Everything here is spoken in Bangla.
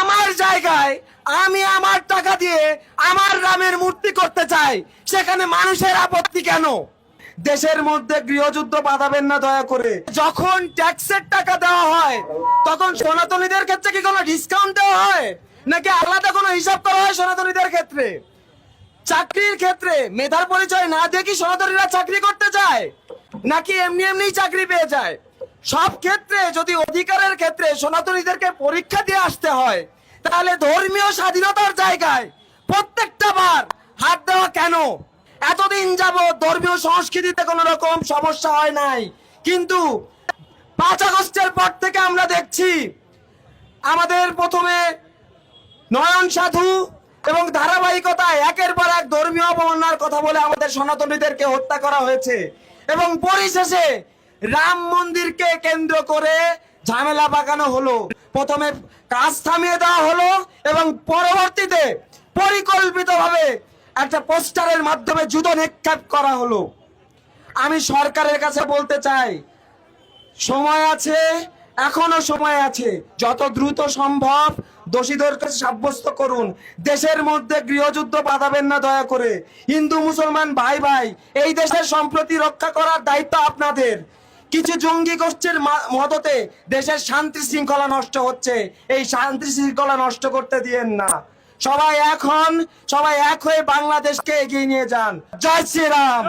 আমার জায়গায় আমি আমার টাকা দিয়ে আমার রামের মূর্তি করতে চাই, সেখানে মানুষের আপত্তি কেন? দেশের মধ্যে গৃহযুদ্ধ বাঁধাবেন না দয়া করে। যখন ট্যাক্সের টাকা দেওয়া হয় তখন সনাতনীদের ক্ষেত্রে কি কোনো ডিসকাউন্ট দেওয়া হয়, নাকি আলাদা কোনো হিসাব করা হয় সনাতনীদের ক্ষেত্রে? চাকরির ক্ষেত্রে মেধার পরিচয় না দিয়ে কি সনাতনীরা চাকরি করতে চায়, নাকি এমনি এমনি চাকরি পেয়ে যায়? সব ক্ষেত্রে যদি অধিকারের ক্ষেত্রে সনাতনীদেরকে পরীক্ষা দিয়ে আসতে হয়, তাহলে ধর্মীয় স্বাধীনতার জায়গায় প্রত্যেকটা বার হাত দেওয়া কেন? এতদিন যাবত ধর্মীয় সংস্কৃতিতে কোনো রকম সমস্যা হয় নাই, কিন্তু 5 আগস্টের পর থেকে আমরা দেখছি আমাদের প্রথমে নয়ন সাধু এবং ধারাবাহিকতায় একের পর এক ধর্মীয় অবমাননার কথা বলে আমাদের সনাতনীদেরকে হত্যা করা হয়েছে, এবং পরিশেষে রাম মন্দিরকে কেন্দ্র করে ঝামেলা পাকানো হলো। প্রথমে কাজ থামিয়ে দেওয়া হলো এবং পরবর্তীতে পরিকল্পিতভাবে একটা পোস্টারের মাধ্যমে জুতো নিক্ষেপ করা হলো। আমি সরকারের কাছে বলতে চাই, সময় আছে, এখনো সময় আছে, যত দ্রুত সম্ভব দোষীদেরকে সাব্যস্ত করুন। দেশের মধ্যে গৃহযুদ্ধ বাঁধাবেন না দয়া করে। হিন্দু মুসলমান ভাই ভাই, এই দেশের সম্প্রতি রক্ষা করার দায়িত্ব আপনাদের। কিছু জঙ্গি গোষ্ঠীর মদতে দেশের শান্তি শৃঙ্খলা নষ্ট হচ্ছে, এই শান্তি শৃঙ্খলা নষ্ট করতে দিয়েন না। সবাই সবাই এক হয়ে বাংলাদেশকে এগিয়ে নিয়ে যান। জয় শ্রীরাম।